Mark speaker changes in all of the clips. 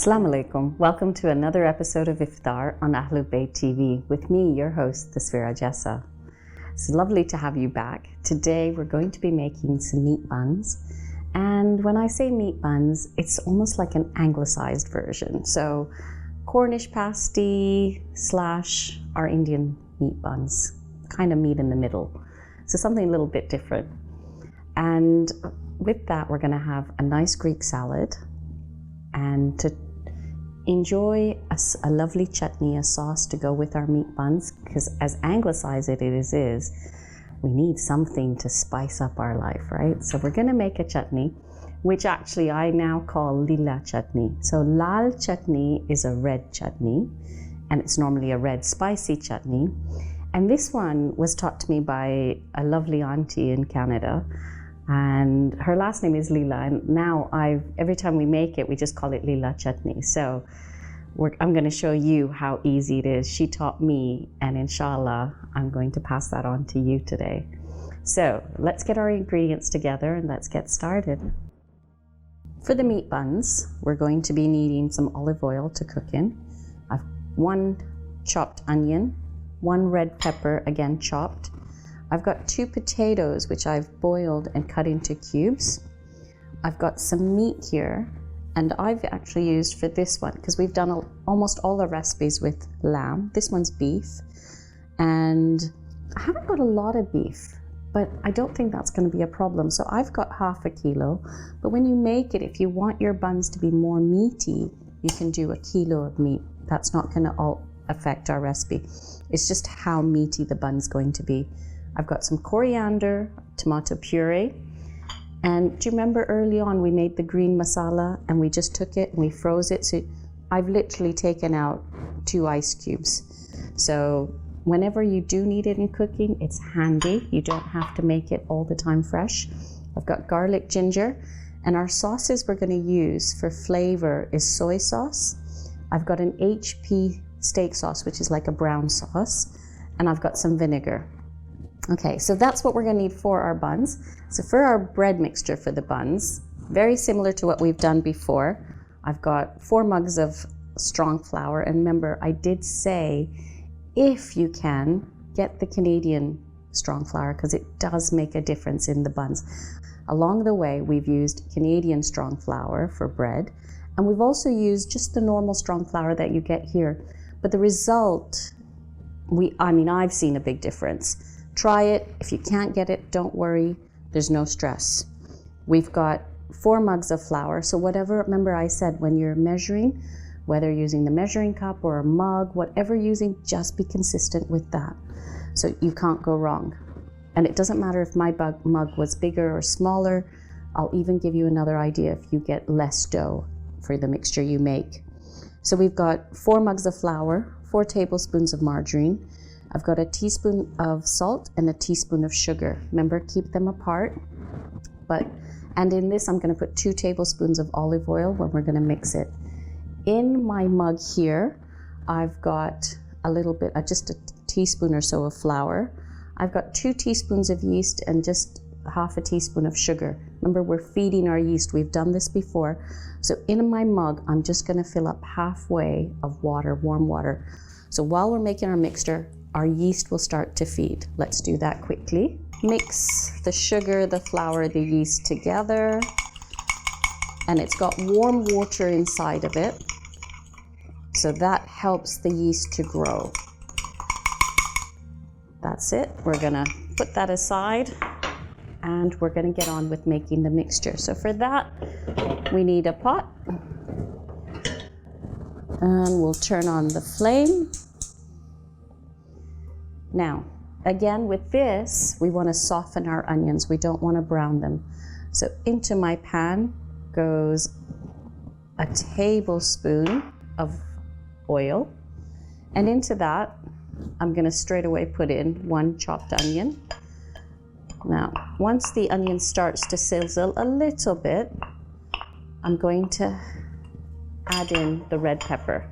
Speaker 1: Assalamu alaikum. Welcome to another episode of Iftar on Ahlul Bayt TV with me, your host, Tasvira Jessa. It's lovely to have you back. Today we're going to be making some meat buns. And when I say meat buns, it's almost like an anglicized version. So Cornish pasty / our Indian meat buns, kind of meat in the middle. So something a little bit different. And with that, we're going to have a nice Greek salad. And to enjoy a lovely chutney, a sauce to go with our meat buns, because as anglicized it is, we need something to spice up our life, right? So we're going to make a chutney, which actually I now call lila chutney. So lal chutney is a red chutney, and it's normally a red spicy chutney. And this one was taught to me by a lovely auntie in Canada. And her last name is Lila, and now every time we make it, we just call it Lila chutney. So I'm going to show you how easy it is. She taught me, and inshallah, I'm going to pass that on to you today. So let's get our ingredients together and let's get started. For the meat buns, we're going to be needing some olive oil to cook in. I've 1 chopped onion, 1 red pepper, again chopped. I've got 2 potatoes, which I've boiled and cut into cubes. I've got some meat here, and I've actually used for this one, because we've done almost all the recipes with lamb. This one's beef, and I haven't got a lot of beef, but I don't think that's going to be a problem. So I've got ½ kilo, but when you make it, if you want your buns to be more meaty, you can do 1 kilo of meat. That's not going to affect our recipe. It's just how meaty the bun's going to be. I've got some coriander, tomato puree, and do you remember early on we made the green masala and we just took it and we froze it? So I've literally taken out 2 ice cubes. So whenever you do need it in cooking, it's handy. You don't have to make it all the time fresh. I've got garlic, ginger, and our sauces we're going to use for flavor is soy sauce. I've got an HP steak sauce, which is like a brown sauce, and I've got some vinegar. Okay, so that's what we're going to need for our buns. So for our bread mixture for the buns, very similar to what we've done before, I've got 4 mugs of strong flour. And remember, I did say, if you can, get the Canadian strong flour, because it does make a difference in the buns. Along the way, we've used Canadian strong flour for bread, and we've also used just the normal strong flour that you get here. But the result, I've seen a big difference. Try it. If you can't get it, don't worry. There's no stress. We've got 4 mugs of flour. So whatever, remember I said when you're measuring, whether you're using the measuring cup or a mug, whatever you're using, just be consistent with that. So you can't go wrong. And it doesn't matter if my mug was bigger or smaller. I'll even give you another idea if you get less dough for the mixture you make. So we've got 4 mugs of flour, 4 tablespoons of margarine. I've got a teaspoon of salt and a teaspoon of sugar. Remember, keep them apart. And in this, I'm going to put 2 tablespoons of olive oil when we're going to mix it. In my mug here, I've got a little bit, just a teaspoon or so of flour. I've got 2 teaspoons of yeast and just ½ teaspoon of sugar. Remember, we're feeding our yeast. We've done this before. So in my mug, I'm just going to fill up halfway of water, warm water. So while we're making our mixture, our yeast will start to feed. Let's do that quickly. Mix the sugar, the flour, the yeast together. And it's got warm water inside of it. So that helps the yeast to grow. That's it. We're gonna put that aside and we're gonna get on with making the mixture. So for that, we need a pot. And we'll turn on the flame. Now, again, with this, we want to soften our onions. We don't want to brown them. So into my pan goes a tablespoon of oil. And into that, I'm going to straight away put in 1 chopped onion. Now, once the onion starts to sizzle a little bit, I'm going to add in the red pepper.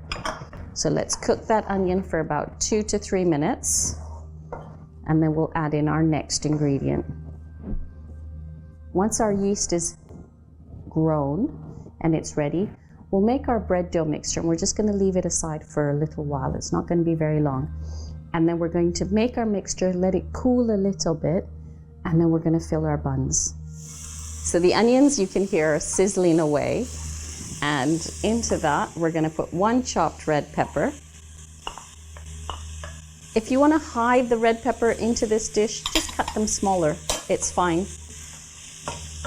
Speaker 1: So let's cook that onion for about 2 to 3 minutes. And then we'll add in our next ingredient. Once our yeast is grown and it's ready, we'll make our bread dough mixture, and we're just going to leave it aside for a little while. It's not going to be very long. And then we're going to make our mixture, let it cool a little bit, and then we're going to fill our buns. So the onions, you can hear, are sizzling away. And into that, we're going to put 1 chopped red pepper. If you want to hide the red pepper into this dish, just cut them smaller. It's fine.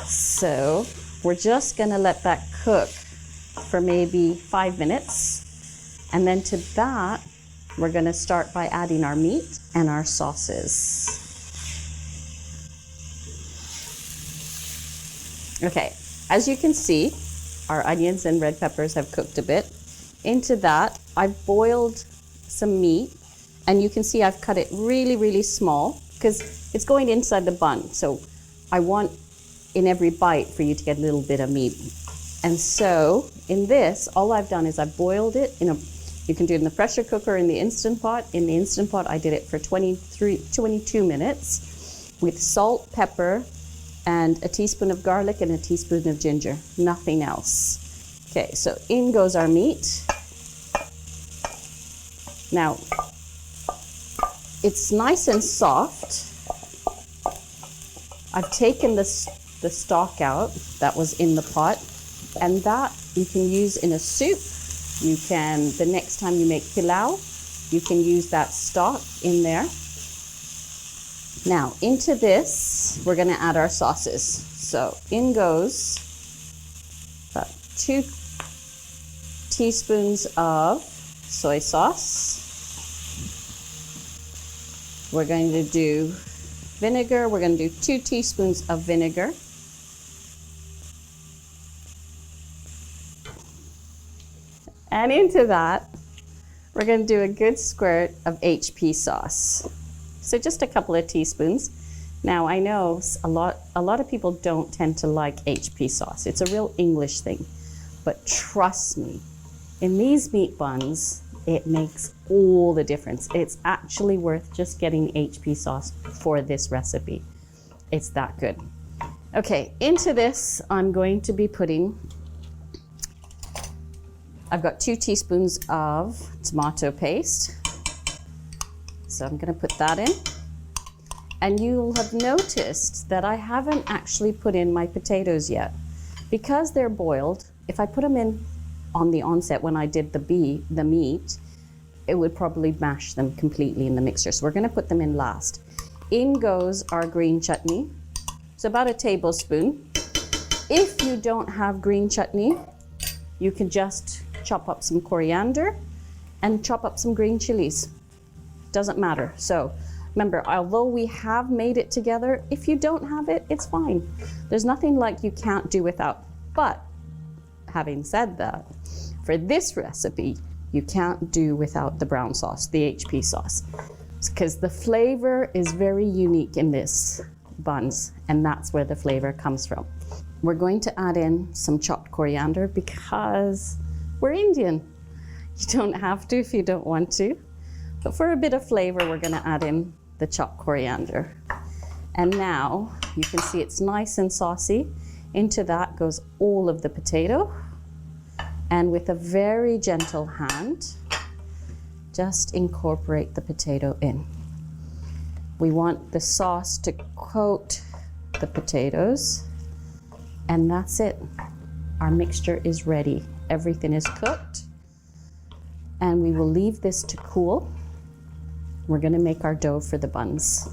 Speaker 1: So we're just going to let that cook for maybe 5 minutes. And then to that, we're going to start by adding our meat and our sauces. Okay, as you can see, our onions and red peppers have cooked a bit. Into that, I've boiled some meat, and you can see I've cut it really, really small because it's going inside the bun. So I want in every bite for you to get a little bit of meat. And so in this, all I've done is I've boiled it in a, you can do it in the pressure cooker, in the Instant Pot. In the Instant Pot, I did it for 22 minutes with salt, pepper, and a teaspoon of garlic and a teaspoon of ginger, nothing else. Okay, so in goes our meat. Now, it's nice and soft. I've taken the stock out that was in the pot, and that you can use in a soup. You can, the next time you make pilau, you can use that stock in there. Now, into this, we're going to add our sauces. So in goes about 2 teaspoons of soy sauce. We're going to do vinegar. We're going to do 2 teaspoons of vinegar. And into that, we're going to do a good squirt of HP sauce. So just a couple of teaspoons. Now I know a lot of people don't tend to like HP sauce. It's a real English thing. But trust me, in these meat buns, it makes all the difference. It's actually worth just getting HP sauce for this recipe. It's that good. Okay, into this, I'm going to be putting, I've got 2 teaspoons of tomato paste. So I'm going to put that in. And you'll have noticed that I haven't actually put in my potatoes yet. Because they're boiled, if I put them in on the onset when I did the meat, it would probably mash them completely in the mixture. So we're going to put them in last. In goes our green chutney. So about a tablespoon. If you don't have green chutney, you can just chop up some coriander and chop up some green chilies. Doesn't matter. So remember, although we have made it together, if you don't have it, it's fine. There's nothing like you can't do without. But having said that, for this recipe, you can't do without the brown sauce, the HP sauce, because the flavor is very unique in this buns, and that's where the flavor comes from. We're going to add in some chopped coriander because we're Indian. You don't have to if you don't want to. But for a bit of flavor, we're going to add in the chopped coriander. And now you can see it's nice and saucy. Into that goes all of the potato. And with a very gentle hand, just incorporate the potato in. We want the sauce to coat the potatoes. And that's it. Our mixture is ready. Everything is cooked. And we will leave this to cool. We're going to make our dough for the buns.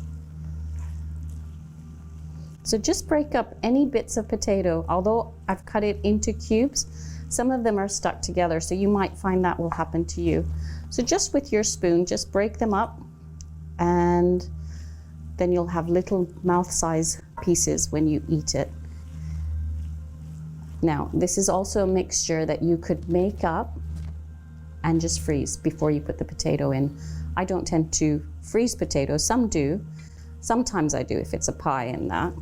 Speaker 1: So just break up any bits of potato. Although I've cut it into cubes, some of them are stuck together, so you might find that will happen to you. So just with your spoon, just break them up, and then you'll have little mouth-size pieces when you eat it. Now, this is also a mixture that you could make up and just freeze before you put the potato in. I don't tend to freeze potatoes. Some do. Sometimes I do if it's a pie and that.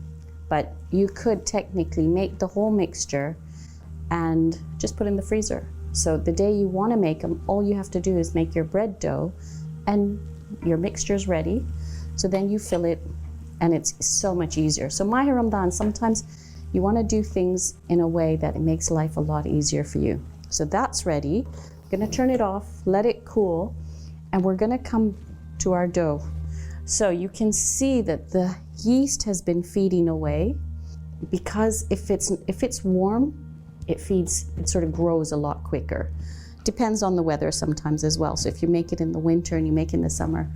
Speaker 1: But you could technically make the whole mixture and just put in the freezer. So the day you want to make them, all you have to do is make your bread dough and your mixture's ready. So then you fill it and it's so much easier. So Maha Ramadan, sometimes you want to do things in a way that it makes life a lot easier for you. So that's ready. I'm gonna turn it off, let it cool, and we're gonna come to our dough. So you can see that the yeast has been feeding away, because if it's warm, it sort of grows a lot quicker. Depends on the weather sometimes as well. So if you make it in the winter and you make it in the summer,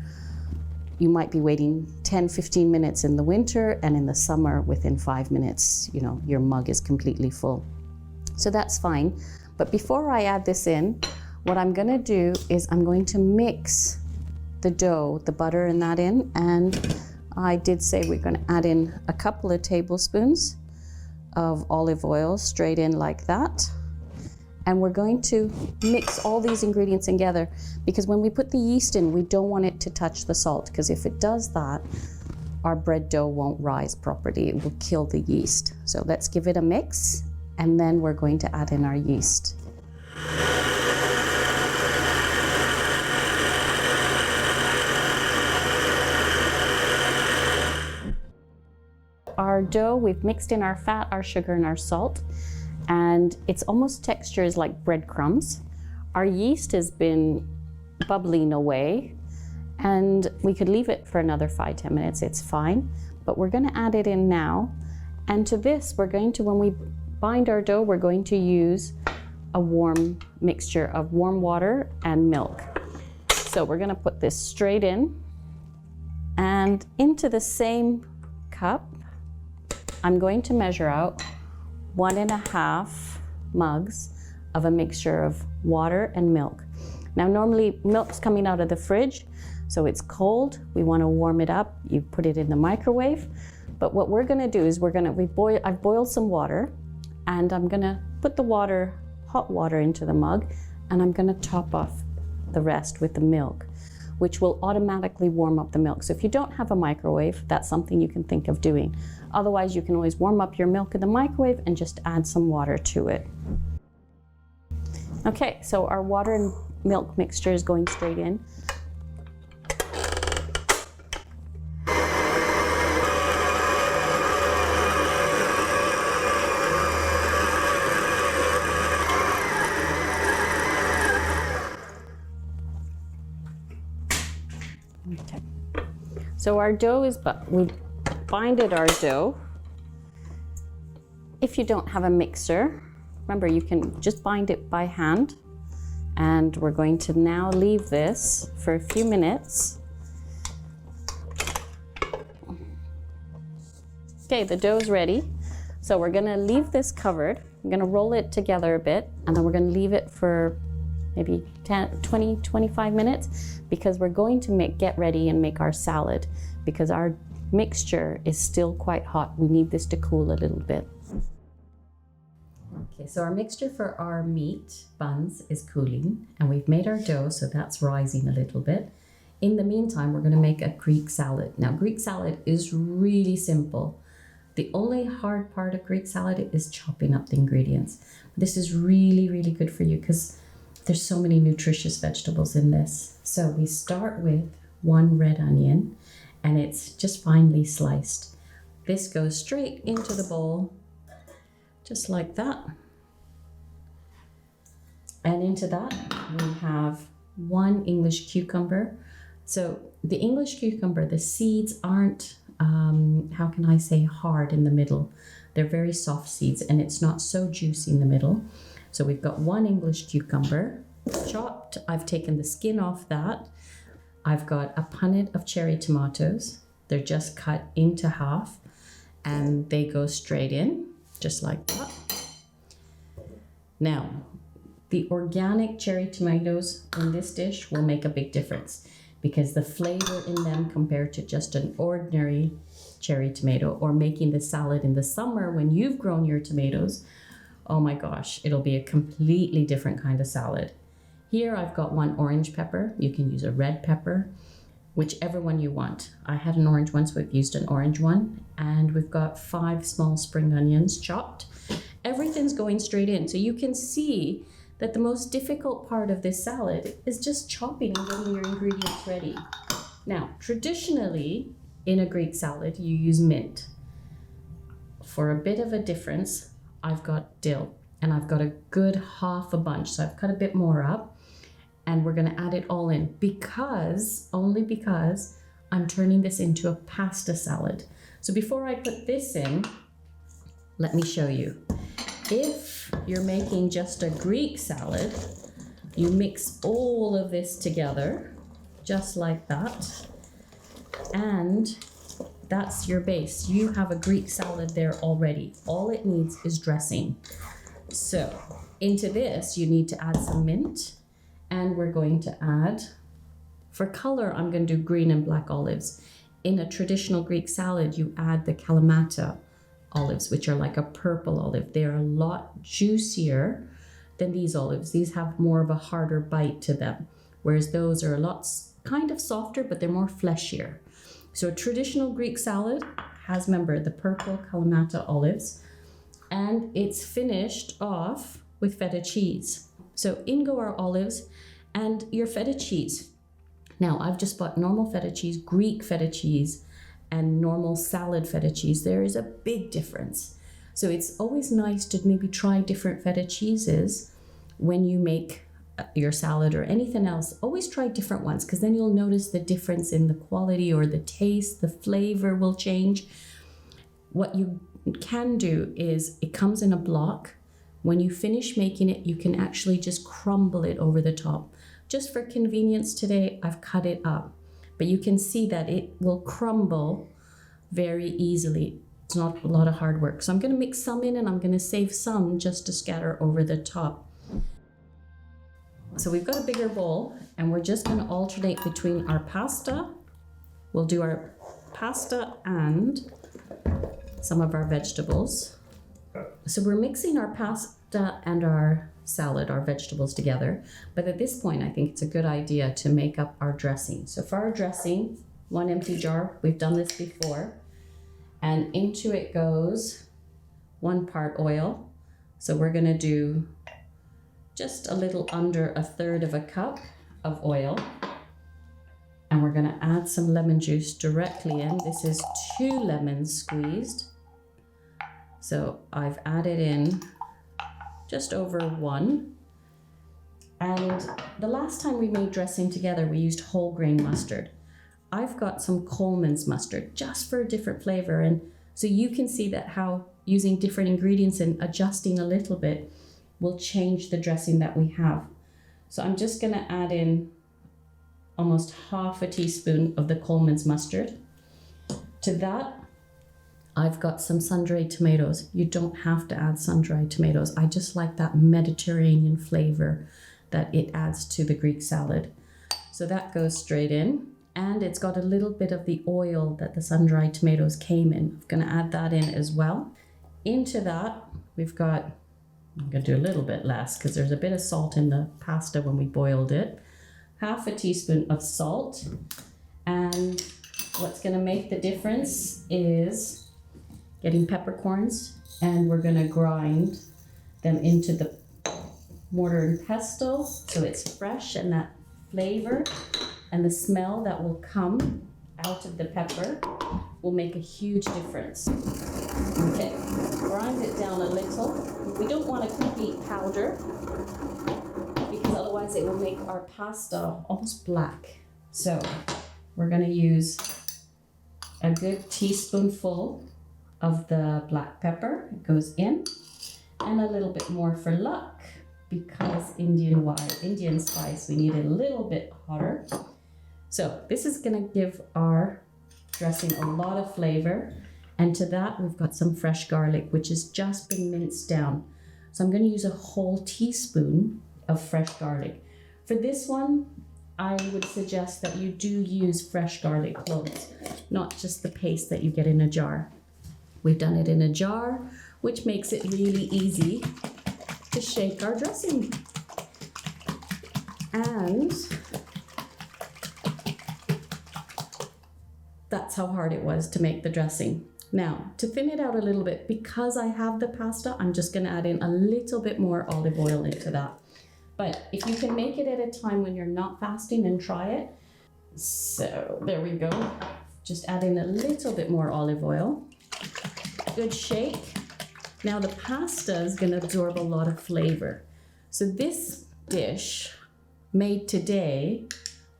Speaker 1: you might be waiting 10-15 minutes in the winter, and in the summer within 5 minutes, your mug is completely full. So that's fine. But before I add this in, what I'm gonna do is I'm going to mix the dough, the butter and that in, and I did say we're gonna add in a couple of tablespoons of olive oil straight in like that. And we're going to mix all these ingredients together, because when we put the yeast in, we don't want it to touch the salt, because if it does that, our bread dough won't rise properly. It will kill the yeast. So let's give it a mix, and then we're going to add in our yeast. Our dough, we've mixed in our fat, our sugar, and our salt, and it's almost textures like breadcrumbs. Our yeast has been bubbling away, and we could leave it for another 5-10 minutes, it's fine, but we're gonna add it in now. And to this, we're going to, when we bind our dough, we're going to use a warm mixture of warm water and milk. So we're gonna put this straight in, and into the same cup, I'm going to measure out 1.5 mugs of a mixture of water and milk. Now, normally milk's coming out of the fridge, so it's cold. We want to warm it up. You put it in the microwave. But what we're going to do is I've boiled some water, and I'm going to put the water, hot water, into the mug, and I'm going to top off the rest with the milk, which will automatically warm up the milk. So if you don't have a microwave, that's something you can think of doing. Otherwise, you can always warm up your milk in the microwave and just add some water to it. Okay, so our water and milk mixture is going straight in. Okay. So our dough is, we binded our dough. If you don't have a mixer, remember you can just bind it by hand. And we're going to now leave this for a few minutes. Okay, the dough's ready. So we're gonna leave this covered. I'm gonna roll it together a bit, and then we're gonna leave it for maybe 20-25 minutes, because we're going to get ready and make our salad, because our mixture is still quite hot. We need this to cool a little bit. Okay, so our mixture for our meat buns is cooling, and we've made our dough, so that's rising a little bit. In the meantime, we're going to make a Greek salad. Now, Greek salad is really simple. The only hard part of Greek salad is chopping up the ingredients. This is really, really good for you because there's so many nutritious vegetables in this. So we start with 1 red onion, and it's just finely sliced. This goes straight into the bowl, just like that. And into that, we have 1 English cucumber. So the English cucumber, the seeds aren't, how can I say, hard in the middle. They're very soft seeds, and it's not so juicy in the middle. So we've got 1 English cucumber chopped. I've taken the skin off that. I've got a punnet of cherry tomatoes. They're just cut into half, and they go straight in, just like that. Now, the organic cherry tomatoes in this dish will make a big difference, because the flavor in them compared to just an ordinary cherry tomato, or making the salad in the summer when you've grown your tomatoes, oh my gosh, it'll be a completely different kind of salad. Here I've got 1 orange pepper. You can use a red pepper, whichever one you want. I had an orange one, so we've used an orange one. And we've got 5 small spring onions chopped. Everything's going straight in. So you can see that the most difficult part of this salad is just chopping and getting your ingredients ready. Now, traditionally, in a Greek salad, you use mint. For a bit of a difference, I've got dill. and I've got a good half a bunch. So I've cut a bit more up, and we're gonna add it all in only because I'm turning this into a pasta salad. So before I put this in, let me show you. If you're making just a Greek salad, you mix all of this together, just like that, and that's your base. You have a Greek salad there already. All it needs is dressing. So into this, you need to add some mint, and we're going to add, for color, I'm going to do green and black olives. In a traditional Greek salad, you add the Kalamata olives, which are like a purple olive. They're a lot juicier than these olives. These have more of a harder bite to them, whereas those are a lot kind of softer, but they're more fleshier. So a traditional Greek salad has, remember, the purple Kalamata olives, and it's finished off with feta cheese. So in go our olives and your feta cheese. Now I've just bought normal feta cheese, Greek feta cheese, and normal salad feta cheese. There is a big difference. So it's always nice to maybe try different feta cheeses when you make your salad or anything else. Always try different ones, because then you'll notice the difference in the quality or the taste, the flavor will change. What you can do is, it comes in a block. When you finish making it, you can actually just crumble it over the top. Just for convenience today, I've cut it up, but you can see that it will crumble very easily. It's not a lot of hard work. So I'm going to mix some in, and I'm going to save some just to scatter over the top. So we've got a bigger bowl, and we're just going to alternate between our pasta. We'll do our pasta and some of our vegetables. So we're mixing our pasta and our salad, our vegetables together. But at this point, I think it's a good idea to make up our dressing. So for our dressing, one empty jar, we've done this before, and into it goes 1 part oil. So we're going to do just a little under 1/3 cup of oil, and we're going to add some lemon juice directly in. This is 2 lemons squeezed. So I've added in just over 1. And the last time we made dressing together, we used whole grain mustard. I've got some Coleman's mustard just for a different flavor. And so you can see that how using different ingredients and adjusting a little bit will change the dressing that we have. So I'm just going to add in almost 1/2 teaspoon of the Coleman's mustard. To that, I've got some sun-dried tomatoes. You don't have to add sun-dried tomatoes. I just like that Mediterranean flavor that it adds to the Greek salad. So that goes straight in, and it's got a little bit of the oil that the sun-dried tomatoes came in. I'm going to add that in as well. Into that, we've got, I'm going to do a little bit less because there's a bit of salt in the pasta when we boiled it. 1/2 teaspoon of salt. And what's going to make the difference is getting peppercorns, and we're going to grind them into the mortar and pestle so it's fresh, and that flavor and the smell that will come out of the pepper will make a huge difference. Okay, grind it down a little. We don't want a complete powder because otherwise it will make our pasta almost black. So we're going to use a good teaspoonful of the black pepper. It goes in, and a little bit more for luck, because Indian spice, we need it a little bit hotter. So this is going to give our dressing a lot of flavor, and to that we've got some fresh garlic, which has just been minced down. So I'm going to use a whole teaspoon of fresh garlic. For this one, I would suggest that you do use fresh garlic cloves, not just the paste that you get in a jar. We've done it in a jar, which makes it really easy to shake our dressing. And that's how hard it was to make the dressing. Now, to thin it out a little bit, because I have the pasta, I'm just going to add in a little bit more olive oil into that. But if you can make it at a time when you're not fasting, then try it. So there we go. Just add in a little bit more olive oil. Good shake. Now the pasta is going to absorb a lot of flavor. So this dish made today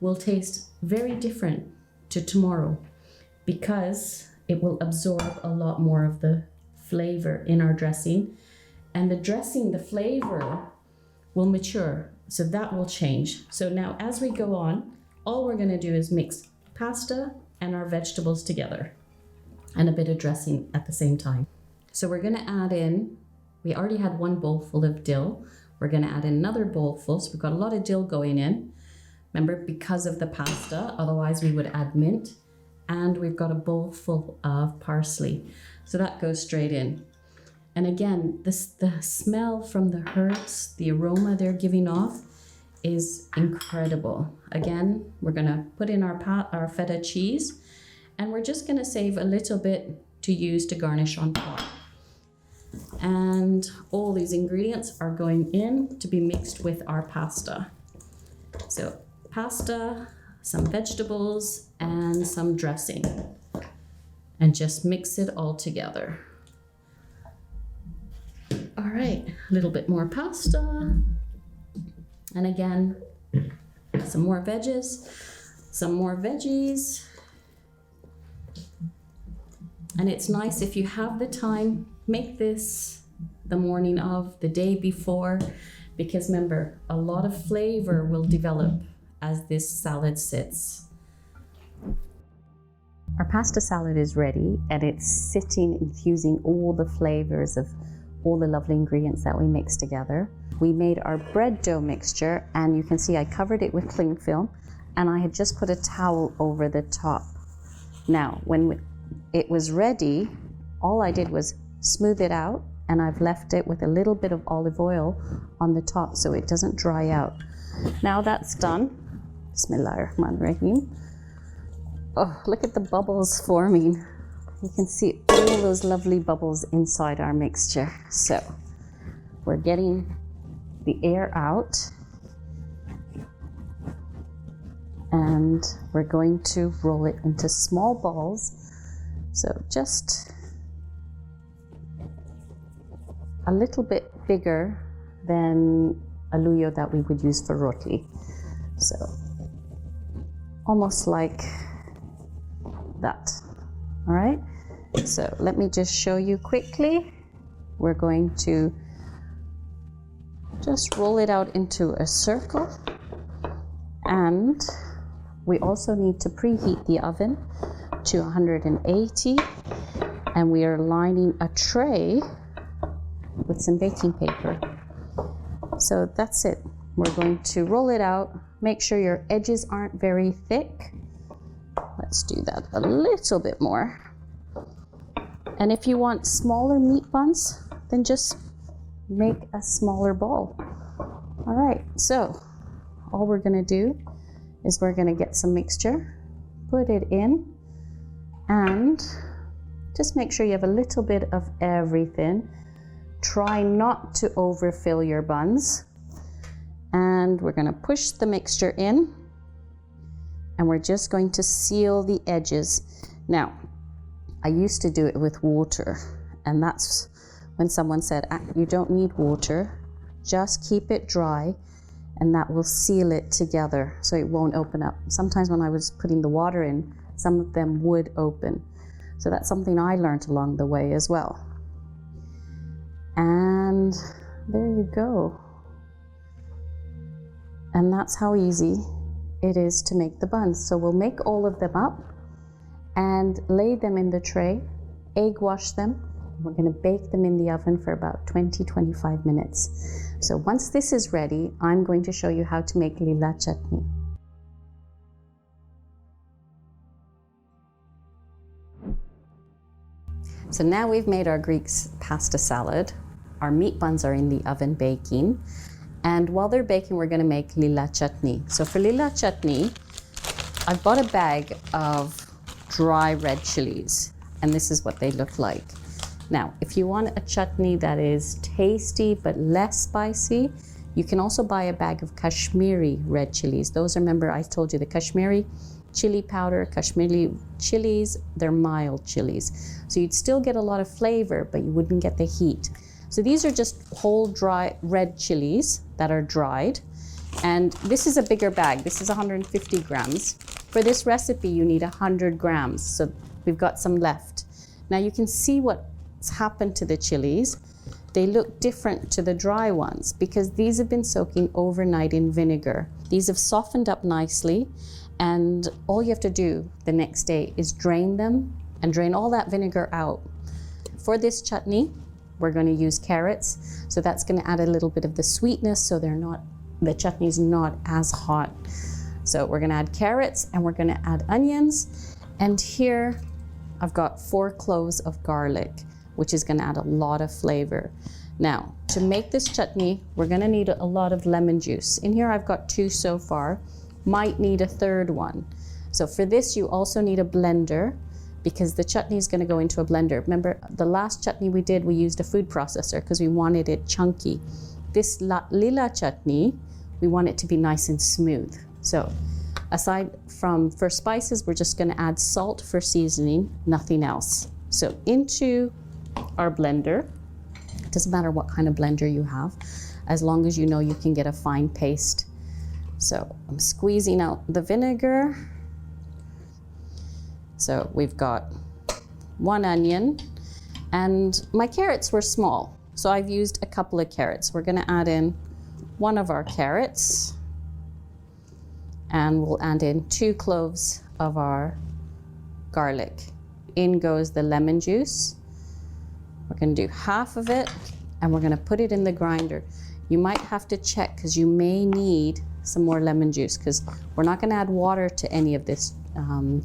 Speaker 1: will taste very different to tomorrow because it will absorb a lot more of the flavor in our dressing. And the dressing, the flavor will mature. So that will change. So now as we go on, all we're going to do is mix pasta and our vegetables together and a bit of dressing at the same time. So we're going to add in, we already had one bowl full of dill. We're going to add in another bowl full. So we've got a lot of dill going in. Remember, because of the pasta, otherwise we would add mint. And we've got a bowl full of parsley. So that goes straight in. And again, the smell from the herbs, the aroma they're giving off is incredible. Again, we're gonna put in our feta cheese, and we're just gonna save a little bit to use to garnish on top. And all these ingredients are going in to be mixed with our pasta. So pasta, some vegetables, and some dressing. And just mix it all together. All right, a little bit more pasta. And again, some more veggies, some more veggies. And it's nice if you have the time, make this the morning of, the day before, because remember, a lot of flavor will develop as this salad sits. Our pasta salad is ready, and it's sitting, infusing all the flavors of all the lovely ingredients that we mixed together. We made our bread dough mixture, and you can see I covered it with cling film, and I had just put a towel over the top. Now, when it was ready, all I did was smooth it out, and I've left it with a little bit of olive oil on the top so it doesn't dry out. Now that's done. Bismillahirrahmanirrahim. Oh, look at the bubbles forming. You can see all those lovely bubbles inside our mixture. So we're getting the air out, and we're going to roll it into small balls. So just a little bit bigger than a luyo that we would use for roti. So almost like that. All right, so let me just show you quickly. We're going to just roll it out into a circle, and we also need to preheat the oven to 180, and we are lining a tray with some baking paper. So that's it. We're going to roll it out. Make sure your edges aren't very thick. Let's do that a little bit more. And if you want smaller meat buns, then just make a smaller ball. All right, so all we're gonna do is we're gonna get some mixture, put it in, and just make sure you have a little bit of everything. Try not to overfill your buns. And we're gonna push the mixture in, and we're just going to seal the edges. Now, I used to do it with water, and that's when someone said, you don't need water, just keep it dry, and that will seal it together so it won't open up. Sometimes when I was putting the water in, some of them would open. So that's something I learned along the way as well. And there you go. And that's how easy it is to make the buns. So we'll make all of them up and lay them in the tray, egg wash them. We're going to bake them in the oven for about 20-25 minutes. So once this is ready, I'm going to show you how to make lila chutney. So now we've made our Greek pasta salad. Our meat buns are in the oven baking. And while they're baking, we're going to make lila chutney. So for lila chutney, I've bought a bag of dry red chilies, and this is what they look like. Now, if you want a chutney that is tasty but less spicy, you can also buy a bag of Kashmiri red chilies. Those are, remember I told you, the Kashmiri chili powder, Kashmiri chilies. They're mild chilies. So you'd still get a lot of flavor, but you wouldn't get the heat. So these are just whole dry red chilies that are dried. And this is a bigger bag. This is 150 grams. For this recipe, you need 100 grams. So we've got some left. Now you can see what's happened to the chilies. They look different to the dry ones because these have been soaking overnight in vinegar. These have softened up nicely, and all you have to do the next day is drain them and drain all that vinegar out. For this chutney, we're going to use carrots. So that's going to add a little bit of the sweetness so the chutney's not as hot. So we're going to add carrots and we're going to add onions. And here I've got 4 cloves of garlic, which is going to add a lot of flavor. Now, to make this chutney, we're going to need a lot of lemon juice. In here I've got 2 so far, might need a 3rd one. So for this, you also need a blender because the chutney is going to go into a blender. Remember, the last chutney we did, we used a food processor because we wanted it chunky. This lila chutney, we want it to be nice and smooth. So aside from, for spices, we're just going to add salt for seasoning, nothing else. So into our blender, it doesn't matter what kind of blender you have, as long as you know you can get a fine paste. So I'm squeezing out the vinegar. So we've got 1 onion, and my carrots were small, so I've used a couple of carrots. We're going to add in 1 of our carrots, and we'll add in 2 cloves of our garlic. In goes the lemon juice. We're going to do half of it, and we're going to put it in the grinder. You might have to check because you may need some more lemon juice because we're not going to add water to any of this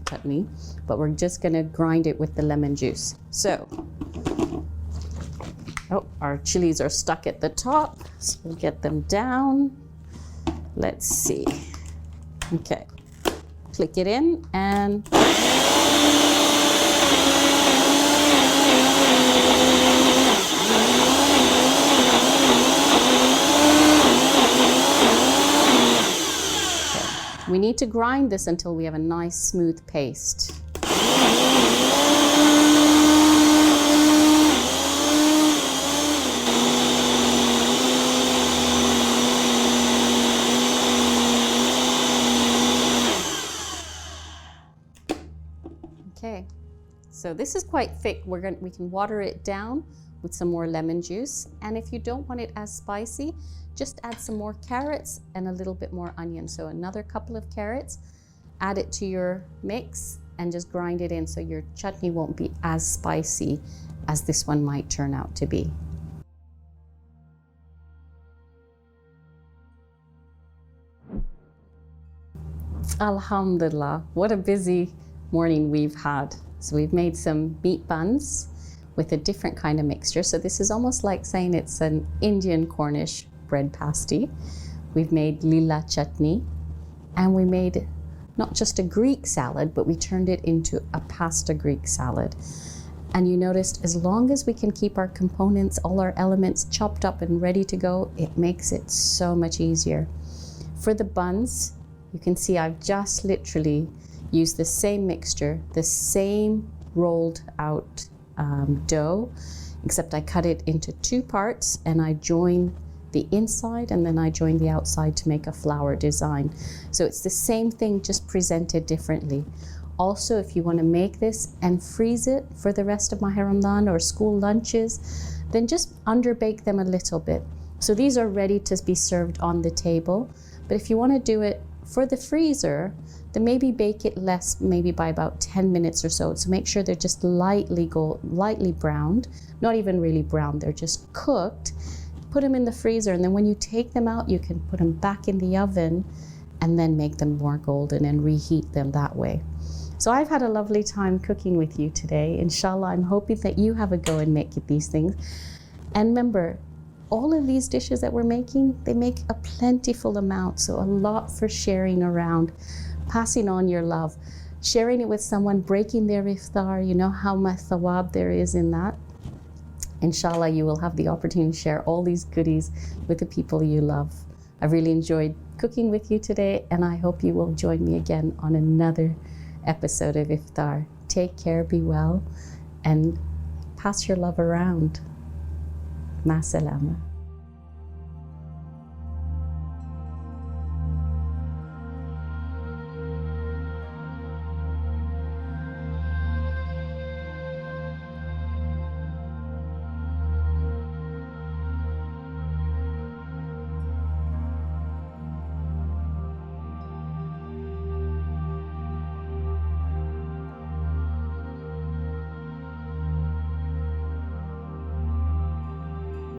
Speaker 1: chutney, but we're just going to grind it with the lemon juice. So, our chilies are stuck at the top, so we'll get them down. Let's see. Okay, click it in and we need to grind this until we have a nice smooth paste. Okay, so this is quite thick. We can water it down with some more lemon juice. And if you don't want it as spicy, just add some more carrots and a little bit more onion. So another couple of carrots, add it to your mix and just grind it in so your chutney won't be as spicy as this one might turn out to be. Alhamdulillah, what a busy morning we've had. So we've made some meat buns with a different kind of mixture. So this is almost like saying it's an Indian Cornish bread pasty. We've made lila chutney, and we made not just a Greek salad, but we turned it into a pasta Greek salad. And you noticed, as long as we can keep our components, all our elements chopped up and ready to go, it makes it so much easier. For the buns, you can see I've just literally used the same mixture, the same rolled out dough, except I cut it into 2 parts and I join the inside and then I join the outside to make a flower design. So it's the same thing, just presented differently. Also, if you want to make this and freeze it for the rest of Maha Ramadan or school lunches, then just underbake them a little bit. So these are ready to be served on the table. But if you want to do it for the freezer, then maybe bake it less, maybe by about 10 minutes or so. So make sure they're just lightly browned, not even really brown, they're just cooked. Put them in the freezer, and then when you take them out, you can put them back in the oven and then make them more golden and reheat them that way. So I've had a lovely time cooking with you today. Inshallah, I'm hoping that you have a go and make these things. And remember, all of these dishes that we're making, they make a plentiful amount, so a lot for sharing around, passing on your love, sharing it with someone, breaking their iftar. You know how much thawab there is in that. Inshallah, you will have the opportunity to share all these goodies with the people you love. I really enjoyed cooking with you today, and I hope you will join me again on another episode of Iftar. Take care, be well, and pass your love around. Ma salama.